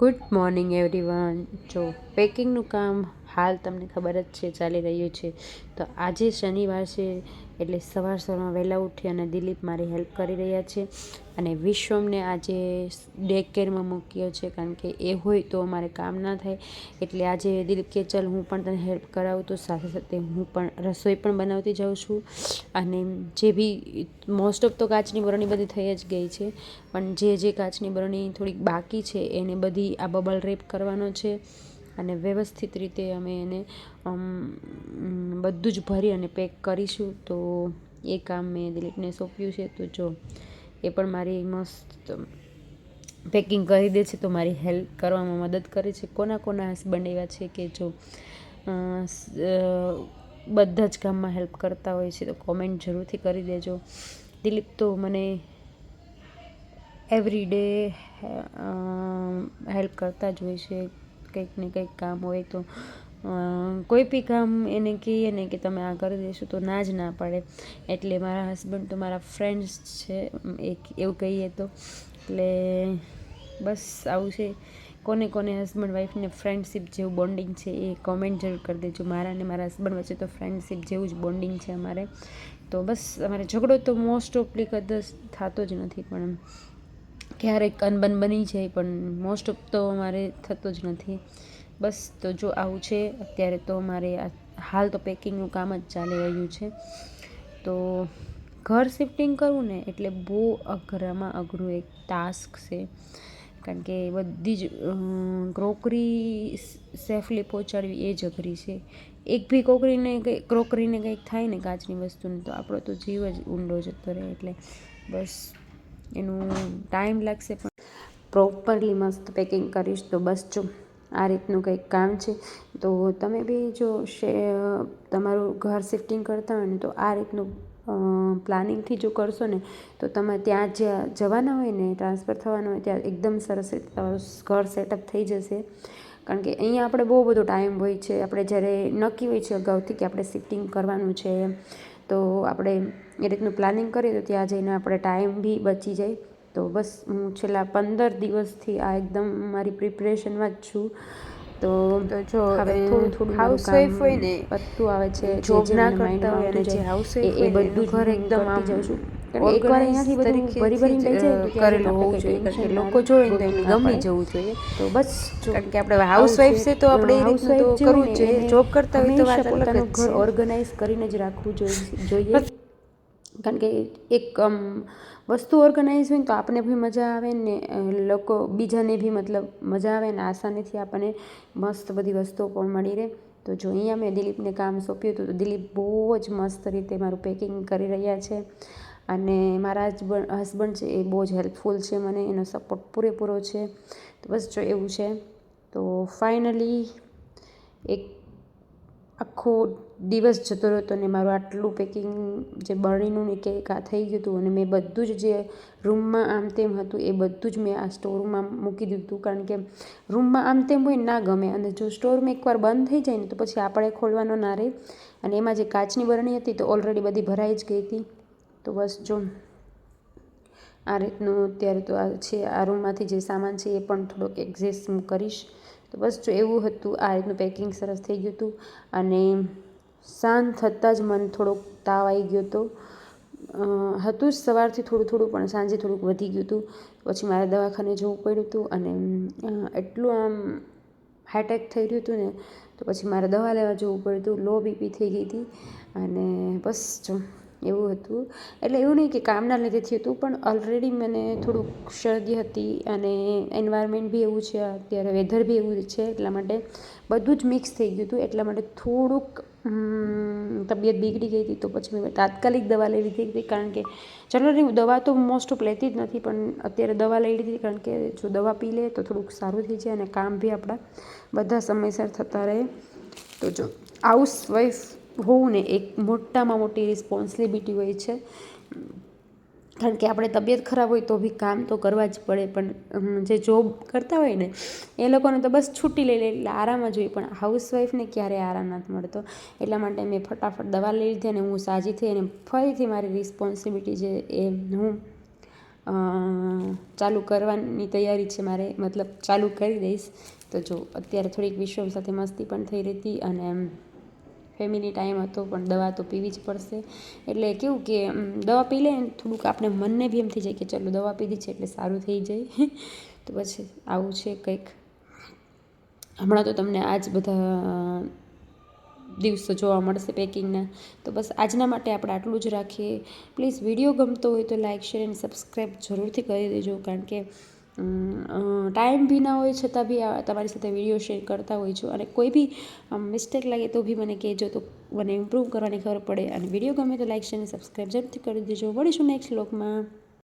Good morning everyone. જો પેકિંગનું કામ હાલ તમને ખબર જ છે ચાલી રહ્યું છે. તો આજે શનિવાર છે એટલે સવારમાં વહેલા ઉઠી અને દિલીપ મારી હેલ્પ કરી રહ્યા છે. અને વિશ્વમને આજે ડે કેરમાં મૂક્યો છે કારણ કે એ હોય તો અમારે કામ ના થાય. એટલે આજે દિલીપ કે ચાલ હું પણ તને હેલ્પ કરાવું, તો સાથે સાથે હું પણ રસોઈ પણ બનાવતી જાઉં છું. અને જે બી મોસ્ટ ઓફ તો કાચની બરણી બધી થઈ જ ગઈ છે, પણ જે કાચની બરણી થોડીક બાકી છે એને બધી આ બબલ રેપ કરવાનો છે. અને વ્યવસ્થિત રીતે અમે એને બધું જ ભરી અને પેક કરીશું. તો એ કામ મેં દિલીપને સોંપ્યું છે. તો જો એ પણ મારી મસ્ત પેકિંગ કરી દે છે, તો મારી હેલ્પ કરવામાં મદદ કરે છે. કોના હસબન્ડ એવા છે કે જો બધા જ કામમાં હેલ્પ કરતા હોય છે, તો કોમેન્ટ જરૂરથી કરી દેજો. દિલીપ તો મને એવરી ડે હેલ્પ કરતા જ હોય છે. કંઈક ને કંઈક કામ હોય તો કોઈ બી કામ એને કહીએ ને કે તમે આ કરી દેશો તો ના જ ના પાડે. એટલે મારા હસબન્ડ તો મારા ફ્રેન્ડ્સ છે એવું કહીએ તો. એટલે બસ આવું છે. કોને હસબન્ડ વાઈફને ફ્રેન્ડશિપ જેવું બોન્ડિંગ છે એ કોમેન્ટ જરૂર કરી દેજો. મારા અને મારા હસબન્ડ વચ્ચે તો ફ્રેન્ડશિપ જેવું જ બોન્ડિંગ છે અમારે. તો બસ અમારે ઝઘડો તો મોસ્ટ ઓફલી કદાચ થતો જ નથી, પણ ક્યારેક અનબન બની જાય, પણ મોસ્ટ ઓફ તો અમારે થતો જ નથી. બસ તો જો આવું છે અત્યારે. તો મારે હાલ તો પેકિંગનું કામ જ ચાલી રહ્યું છે. તો ઘર શિફ્ટિંગ કરવું ને એટલે બહુ અઘરામાં અઘરું એક ટાસ્ક છે, કારણ કે બધી જ ક્રોકરી સેફલી પહોંચાડવી એ જ અઘરી છે. એક બી ક્રોકરીને કંઈક થાય ને કાચની વસ્તુને, તો આપણો તો જીવ જ ઊંડો જતો રહે. એટલે બસ એનું ટાઈમ લાગશે, પણ પ્રોપરલી મસ્ત પેકિંગ કરીશ. તો બસ જો આ રીતનું કંઈક કામ છે. તો તમે બી જો તમારું ઘર શિફ્ટિંગ કરતા હોય ને, તો આ રીતનું પ્લાનિંગથી જો કરશો ને, તો તમે ત્યાં જ્યાં જવાના હોય ને, ટ્રાન્સફર થવાના હોય ત્યાં એકદમ સરસ રીતે તમારું ઘર સેટઅપ થઈ જશે. કારણ કે અહીંયા આપણે બહુ બધો ટાઈમ હોય છે. આપણે જ્યારે નક્કી હોય છે અગાઉથી કે આપણે શિફ્ટિંગ કરવાનું છે, તો આપણે એ રીતનું પ્લાનિંગ કરીએ તો ત્યાં જઈને આપણે ટાઈમ બી બચી જાય. તો બસ હું છેલ્લા 15 દિવસથી આ એકદમ મારી પ્રિપરેશનમાં જ છું. તો જો હવે થોડું હાઉસવાઈફ હોય ને બધું આવે છે, જોબ ના કરતા હોય અને જે હાઉસવાઈફ એ બધું ઘર એકદમ આમ જાઉં છું. એકવાર અહીંયાથી બધું ભરી લઈ જાય તો કરેલું હોવું જોઈએ, કારણ કે લોકો જોવે ને તો એમને ગમી જવું જોઈએ. તો બસ કારણ કે આપણે હાઉસવાઈફ છે તો આપણે એ રીતનું તો કરવું જ જોઈએ. જોબ કરતા હોય તો વાત અલગ જ છે. ઘર ઓર્ગેનાઇઝ કરીને જ રાખવું જોઈએ. કારણ કે એક વસ્તુ ઓર્ગેનાઇઝ હોય ને તો આપણને બી મજા આવે ને લોકો બીજાને બી મતલબ મજા આવે ને આસાનીથી આપણને મસ્ત બધી વસ્તુઓ પણ મળી રહે. તો જો અહીંયા મેં દિલીપને કામ સોંપ્યું હતું, તો દિલીપ બહુ જ મસ્ત રીતે મારું પેકિંગ કરી રહ્યા છે. અને મારા હસબન્ડ છે એ બહુ જ હેલ્પફુલ છે, મને એનો સપોર્ટ પૂરેપૂરો છે. તો બસ જો એવું છે. તો ફાઇનલી એક આખો દિવસ જતો રહ્યો હતો ને મારું આટલું પેકિંગ જે બરણીનું ને કે થઈ ગયું હતું. અને મેં બધું જ જે રૂમમાં આમ તેમ હતું એ બધું જ મેં આ સ્ટોરમાં મૂકી દીધું હતું, કારણ કે રૂમમાં આમ તેમ હોય ના ગમે. અને જો સ્ટોરમાં એકવાર બંધ થઈ જાય ને તો પછી આપણે ખોલવાનો ના રહે. અને એમાં જે કાચની બરણી હતી તો ઓલરેડી બધી ભરાઈ જ ગઈ હતી. તો બસ જો આ રીતનું અત્યારે તો આ છે. આ રૂમમાંથી જે સામાન છે એ પણ થોડોક એડજસ્ટ હું કરીશ. તો બસ જો એવું હતું. આ રીતનું પેકિંગ સરસ થઈ ગયું હતું. અને સાંજ થતાં જ મને થોડોક તાવ આવી ગયો હતો. હતું જ સવારથી થોડું પણ સાંજે થોડુંક વધી ગયું હતું. પછી મારે દવાખાને જવું પડ્યું હતું. અને એટલું આમ હાર્ટ થઈ રહ્યું હતું ને, તો પછી મારે દવા લેવા જવું પડ્યું હતું. લો બીપી થઈ ગઈ હતી. અને બસ જો એવું હતું. એટલે એવું નહીં કે કામના લીધે થયું હતું, પણ ઓલરેડી મને થોડુંક શરદી હતી. અને એન્વાયરમેન્ટ બી એવું છે અત્યારે, વેધર બી એવું છે, એટલા માટે બધું જ મિક્સ થઈ ગયું હતું. એટલા માટે થોડુંક તબિયત બીગડી ગઈ હતી. તો પછી મેં તાત્કાલિક દવા લઈ લીધી હતી, કારણ કે જનરલી હું દવા તો મોસ્ટ ઓફ લેતી જ નથી, પણ અત્યારે દવા લઈ લીધી, કારણ કે જો દવા પી લે તો થોડુંક સારું થઈ જાય અને કામ બી આપણા બધા સમયસર થતા રહે. તો જો હાઉસવાઈફ હોવું ને એક મોટામાં મોટી રિસ્પોન્સિબિલિટી હોય છે, કારણ કે આપણે તબિયત ખરાબ હોય તો બી કામ તો કરવા જ પડે. પણ જે જોબ કરતા હોય ને એ લોકોને તો બસ છૂટી લઈ લે એટલે આરામ જ હોય, પણ હાઉસવાઈફને ક્યારેય આરામ નથી મળતો. એટલા માટે મેં ફટાફટ દવા લઈ લીધી અને હું સાજી થઈ અને ફરીથી મારી રિસ્પોન્સિબિલિટી છે એ હું ચાલુ કરવાની તૈયારી છે મારે, મતલબ ચાલુ કરી દઈશ. તો જો અત્યારે થોડીક વિશ્વમ સાથે મસ્તી પણ થઈ રહી હતી અને ફેમિલી ટાઈમ હતો, પણ દવા તો પીવી જ પડશે. એટલે કેવું કે દવા પી લે થોડુંક આપણે મનને બી એમ થઈ જાય કે ચલો દવા પીધી છે એટલે સારું થઈ જાય. તો પછી આવું છે કંઈક. હમણાં તો તમને આ જ બધા દિવસો જોવા મળશે પેકિંગના. તો બસ આજના માટે આપણે આટલું જ રાખીએ. પ્લીઝ વિડીયો ગમતો હોય તો લાઇક, શેર એન્ડ સબસ્ક્રાઈબ જરૂરથી કરી દેજો, કારણ કે ટાઈમ બી ના હોય છતાં બી તમારી સાથે વિડીયો શેર કરતા હોય છું. અને કોઈ બી મિસ્ટેક લાગે તો બી મને કહેજો, તો મને ઇમ્પ્રૂવ કરવાની ખબર પડે. અને વિડીયો ગમે તો લાઇક, શેર અને સબસ્ક્રાઈબ જરૂરથી કરી દેજો. મળીશું નેક્સ્ટ વ્લોગમાં.